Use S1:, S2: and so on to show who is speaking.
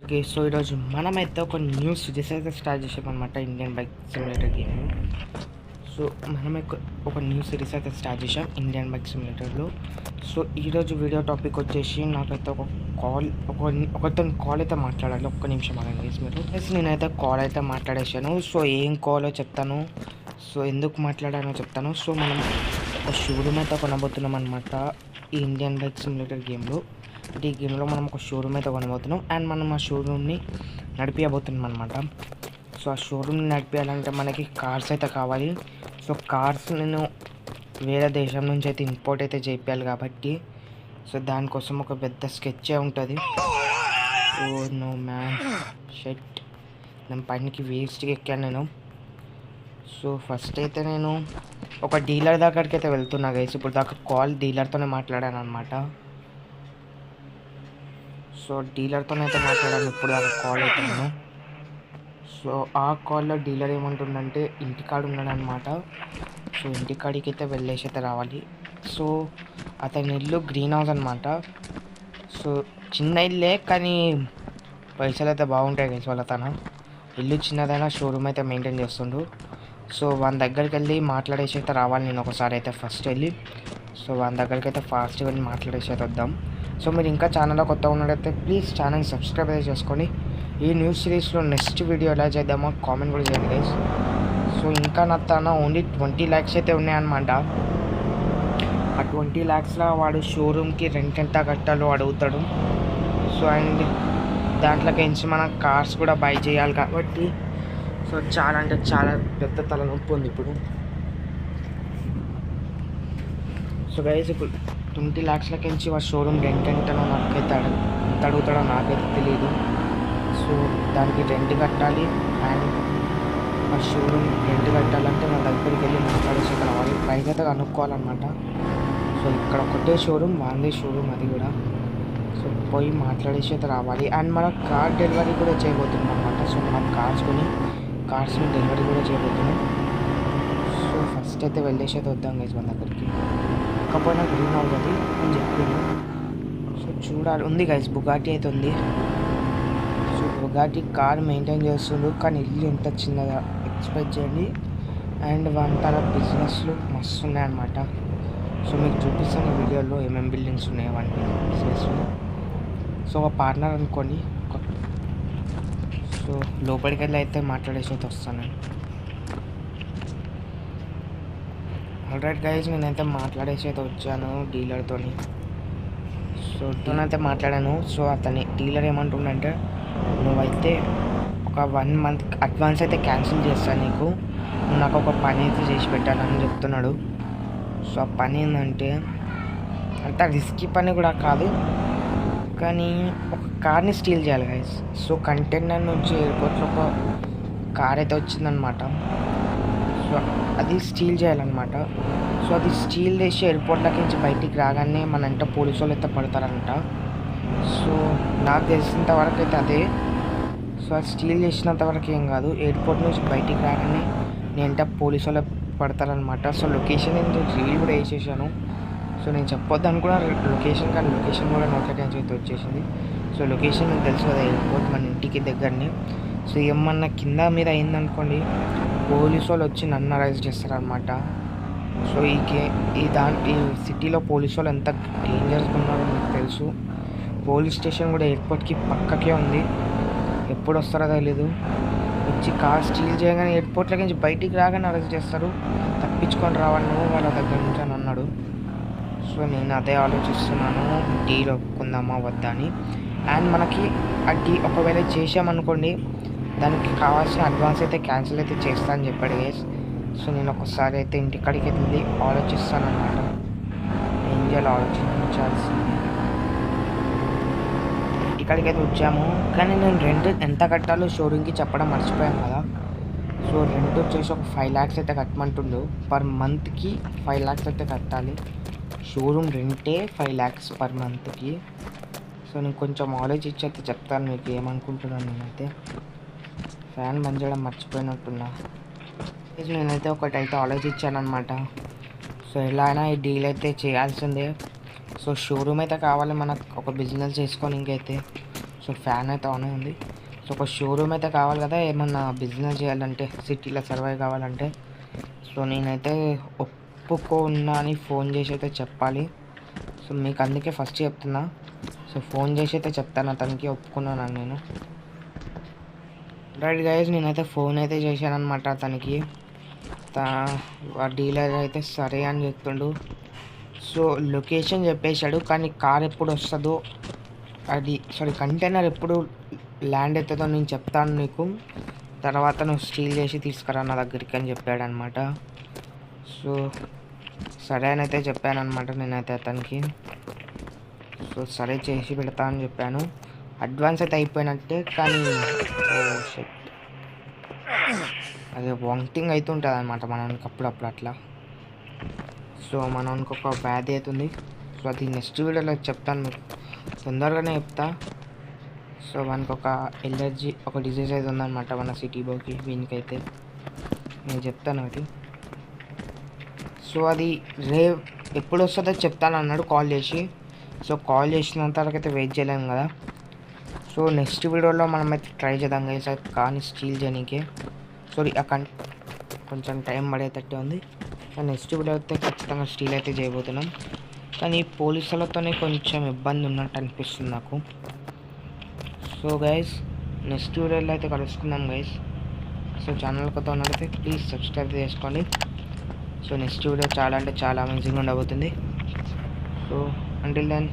S1: Okay. So, ఈరోజు మనమైతే ఒక న్యూ సిరీస్ అయితే స్టార్ట్ చేసామనమాట Indian bike simulator game. So, మనమే ఒక న్యూ సిరీస్ అయితే స్టార్ట్ చేసాం ఇండియన్ బైక్ సిమ్యులేటర్లో. సో, ఈరోజు వీడియో టాపిక్ వచ్చేసి నాకైతే ఒకరితో కాల్ అయితే మాట్లాడాలి. ఒక్క నిమిషం ఆగండి గైస్ మీరు. నేనైతే కాల్ అయితే మాట్లాడేసాను. సో, ఏం కాలో చెప్తాను. సో, ఎందుకు మాట్లాడానో చెప్తాను. సో, మనం ఒక షోరూమ్ అయితే కొనబోతున్నాం అనమాట ఈ ఇండియన్ బైక్ సిమ్యులేటర్ గేమ్లో. ఈ గేమ్లో మనం ఒక షోరూమ్ అయితే కొనబోతున్నాం అండ్ మనం ఆ షోరూమ్ని నడిపించబోతున్నాం అనమాట. సో ఆ షోరూమ్ని నడిపించాలంటే మనకి కార్స్ అయితే కావాలి. సో కార్స్ నేను వేరే దేశం నుంచి అయితే ఇంపోర్ట్ అయితే చేయాలి కాబట్టి సో దానికోసం ఒక పెద్ద స్కెచ్చే ఉంటుంది. ఓ నో మ్యాన్ షెట్, నేను పైనకి వేస్ట్గా ఎక్కాను నేను. సో ఫస్ట్ అయితే నేను ఒక డీలర్ దగ్గరికి అయితే వెళ్తున్నా గైస్. ఇప్పుడు దాకా కాల్ డీలర్తోనే మాట్లాడాను అనమాట. సో డీలర్తోనైతే మాట్లాడాను ఇప్పుడు దాకా కాల్ అయితే నేను. సో ఆ కాల్లో డీలర్ ఏమంటుండంటే ఇంటికాడ ఉన్నాడు అనమాట. సో ఇంటికాడికి అయితే వెళ్ళేసి అయితే రావాలి. సో అతని ఇల్లు గ్రీన్ హౌస్ అనమాట. సో చిన్న ఇల్లే కానీ పైసలు అయితే బాగుంటాయి కదా వాళ్ళ తన ఇల్లు చిన్నదైనా షోరూమ్ అయితే మెయింటైన్ చేస్తుండు. సో వాళ్ళ దగ్గరికి వెళ్ళి మాట్లాడేసి అయితే రావాలి నేను ఒకసారి అయితే ఫస్ట్ వెళ్ళి. సో వాళ్ళ దగ్గరికి అయితే ఫాస్ట్గా వెళ్ళి మాట్లాడేసి అయితే వద్దాం. సో మీరు ఇంకా ఛానల్లో కొత్తగా ఉన్నట్టయితే ప్లీజ్ ఛానల్ సబ్స్క్రైబ్ అయితే చేసుకోండి. ఈ న్యూస్ సిరీస్లో నెక్స్ట్ వీడియో ఎలా చేద్దామో కామెంట్ కూడా చేయండి గైస్. సో ఇంకా నా తన ఓన్లీ 20 lakhs అయితే ఉన్నాయన్నమాట. ఆ 20 lakhsలో వాడు షోరూమ్కి రెంట్ ఎంత కట్టాలో అడుగుతాడు. సో అండ్ దాంట్లోకి ఎంచి మనం కార్స్ కూడా బై చేయాలి కాబట్టి సో చాలా అంటే చాలా పెద్ద తలనొప్పి ఉంది ఇప్పుడు. సో గైస్ ఇప్పుడు 20 lakhsలకి ఎంచి వాడు షోరూమ్ రెంట్ ఎంతనో నాకైతే ఎంత అడుగుతాడో నాకైతే తెలియదు. సో దానికి రెంట్ కట్టాలి అండ్ ఆ షోరూమ్ రెంట్ కట్టాలంటే నా దగ్గరికి వెళ్ళి మాట్లాడేసి రావాలి. ప్రైస్ అయితే కనుక్కోవాలన్నమాట. సో ఇక్కడ ఒకటే షోరూమ్ వాందే షోరూమ్ అది కూడా. సో పోయి మాట్లాడేసి అయితే రావాలి అండ్ మన కార్ డెలివరీ కూడా చేయబోతున్నాం అనమాట. సో మనం కార్స్ని డెలివరీ కూడా చేయబోతున్నాం. సో ఫస్ట్ అయితే వెళ్ళేసి అయితే వద్దాం గైస్ మన దగ్గరికి. కాకపోయినా గ్రీన్ హౌస్ అది అని చెప్పింది. సో చూడాలి, ఉంది గైస్ బుగాటి అయితే ఉంది. సో బుగాటి కార్ మెయింటైన్ చేస్తుండు కానీ ఇల్లు ఎంత చిన్నగా ఎక్స్పెక్ట్ చేయండి. అండ్ తన బిజినెస్లు మస్తు ఉన్నాయన్నమాట. సో మీకు చూపిస్తాను ఈ వీడియోలో ఏమేమి బిల్డింగ్స్ ఉన్నాయి వాటి బిజినెస్లో. సో ఒక పార్ట్నర్ అనుకోండి. సో లోపలికి వెళ్ళి అయితే మాట్లాడేసి అయితే వస్తాను. ఆల్రైట్ గైజ్, నేనైతే మాట్లాడేసి అయితే వచ్చాను డీలర్తో. సో తోనైతే మాట్లాడాను. సో అతని డీలర్ ఏమంటుండంటే నువ్వైతే ఒక 1 month అడ్వాన్స్ అయితే క్యాన్సిల్ చేస్తాను నీకు, నువ్వు నాకు ఒక పని అయితే చేసి పెట్టాలని చెప్తున్నాడు. సో ఆ పని ఏంటంటే అంత రిస్కీ పని కూడా కాదు కానీ ఒక కార్ని స్టీల్ చేయాలి గైస్. సో కంటైనర్ నుంచి ఎయిర్పోర్ట్లో ఒక కార్ అయితే వచ్చిందనమాట. సో అది స్టీల్ చేయాలన్నమాట. సో అది స్టీల్ చేసి ఎయిర్పోర్ట్లోకి నుంచి బయటికి రాగానే మన వెంట పోలీసు వాళ్ళు అయితే పడతారంట. సో నాకు తెలిసినంత వరకు అయితే అదే. సో అది స్టీల్ చేసినంత వరకు ఏం కాదు, ఎయిర్పోర్ట్ నుంచి బయటికి రాగానే నేను పోలీసు వాళ్ళు పడతారనమాట. సో లొకేషన్ నేను రివీల్ కూడా వేసేసాను. సో నేను చెప్పొద్దు అనుకున్నా లొకేషన్, కానీ లొకేషన్ కూడా నోటిఫికేషన్ అయితే వచ్చేసింది. సో లొకేషన్ నాకు తెలుసు కదా, ఎయిర్పోర్ట్ మన ఇంటికి దగ్గరనే. సో ఏమన్నా కింద మీద అయిందనుకోండి పోలీసు వాళ్ళు వచ్చి నన్ను అరెస్ట్ చేస్తారనమాట. సో ఈ సిటీలో పోలీసు వాళ్ళు ఎంత డేంజర్స్గా ఉన్నారో మీకు తెలుసు. పోలీస్ స్టేషన్ కూడా ఎయిర్పోర్ట్కి పక్కకే ఉంది. ఎప్పుడు వస్తారో తెలీదు. వచ్చి కార్ స్టీల్ చేయగానే ఎయిర్పోర్ట్లోకి నుంచి బయటికి రాగానే అరెస్ట్ చేస్తారు. తప్పించుకొని రావాలి నువ్వు వాళ్ళ దగ్గర నుంచి అని అన్నాడు. సో నేను అదే ఆలోచిస్తున్నాను, డీల్ ఒప్పుకుందామా వద్దా అని. అండ్ మనకి ఆ ఒకవేళ చేసామనుకోండి దానికి కావాల్సిన అడ్వాన్స్ అయితే క్యాన్సిల్ అయితే చేస్తా అని చెప్పాడు గైస్. సో నేను ఒకసారి అయితే ఇంటికాడికి వెళ్ళి ఆలోచిస్తాను అనమాట, ఏం చేయాలో ఆలోచించాల్సింది. ఇంటికాడికి అయితే వచ్చాము కానీ నేను రెంట్ ఎంత కట్టాలో షోరూమ్కి చెప్పడం మర్చిపోయాను కదా. సో రెంట్ వచ్చేసి ఒక 5 lakhs అయితే కట్టమంటుండు. పర్ మంత్కి 5 lakhs అయితే కట్టాలి. షోరూమ్ రెంటే 5 lakhs పర్ మంత్కి. సో నేను కొంచెం ఆలోచించి అయితే చెప్తాను మీకు ఏమనుకుంటున్నాను. నేనైతే ఫ్యాన్ బంద్ చేయడం మర్చిపోయినట్టున్నా. నేనైతే ఒకటైతే ఆలోచించాను అనమాట. సో ఎలా అయినా ఈ డీల్ అయితే చేయాల్సిందే. సో షోరూమ్ అయితే కావాలి మనకు ఒక బిజినెస్ చేసుకొని ఇంకైతే. సో ఫ్యాన్ అయితే ఆన్ ఉంది. సో ఒక షోరూమ్ అయితే కావాలి కదా ఏమన్నా బిజినెస్ చేయాలంటే, సిటీలో సర్వైవ్ కావాలంటే. సో నేనైతే ఒప్పుకున్నా అని ఫోన్ చేసి అయితే చెప్పాలి. సో మీకు అందుకే ఫస్ట్ చెప్తున్నా. సో ఫోన్ చేసి అయితే చెప్తాను అతనికి ఒప్పుకున్నాను నేను. రైట్ గైస్, నేనైతే ఫోన్ అయితే చేశాను అనమాట అతనికి. ఆ డీలర్ అయితే సరే అని చెప్తుండు. సో లొకేషన్ చెప్పేశాడు, కానీ కార్ ఎప్పుడు వస్తుందో కంటైనర్ ఎప్పుడు ల్యాండ్ అవుతుందో నేను చెప్తాను నీకు, తర్వాత నువ్వు స్టీల్ చేసి తీసుకురా నా దగ్గరికి అని చెప్పాడు అనమాట. సో సరే అని అయితే చెప్పాను అనమాట నేనైతే అతనికి. సో సరే చేసి పెడతా అని చెప్పాను. అడ్వాన్స్ అయితే అయిపోయినట్టే, కానీ అదే వామిటింగ్ అవుతుంటుంది అనమాట మనకి అప్పుడప్పుడు అట్లా. సో మనకి ఒక వ్యాధి అవుతుంది. సో అది నెక్స్ట్ వీడియోలో చెప్తాను మీకు, తొందరగానే చెప్తా. సో మనకు ఒక ఎలర్జీ, ఒక డిసీజ్ అయితే ఉందన్నమాట మన సిటీ బాయ్కి, వీనికైతే నేను చెప్తాను అది. సో అది ఎప్పుడు వస్తుందో చెప్తాను అన్నాడు కాల్ చేసి. సో కాల్ చేసినంత వరకు అయితే వెయిట్ చేయలేము కదా. సో నెక్స్ట్ వీడియోలో మనమైతే ట్రై చేద్దాం గైస్, కానీ స్టీల్ చేయనీకే. సారీ కొంచెం టైం పడేటట్టు ఉంది. నెక్స్ట్ వీడియో అయితే ఖచ్చితంగా స్టీల్ అయితే చేయబోతున్నాం, కానీ పోలీసులతోనే కొంచెం ఇబ్బంది ఉన్నట్టు అనిపిస్తుంది నాకు. సో గైస్ నెక్స్ట్ వీడియోలో అయితే కలుసుకుందాం గైస్. సో ఛానల్ కొత్త ఉన్నట్లయితే ప్లీజ్ సబ్స్క్రైబ్ చేసుకోండి. సో నెక్స్ట్ వీడియో చాలా అంటే చాలా అమేజింగ్ ఉండబోతుంది. So until then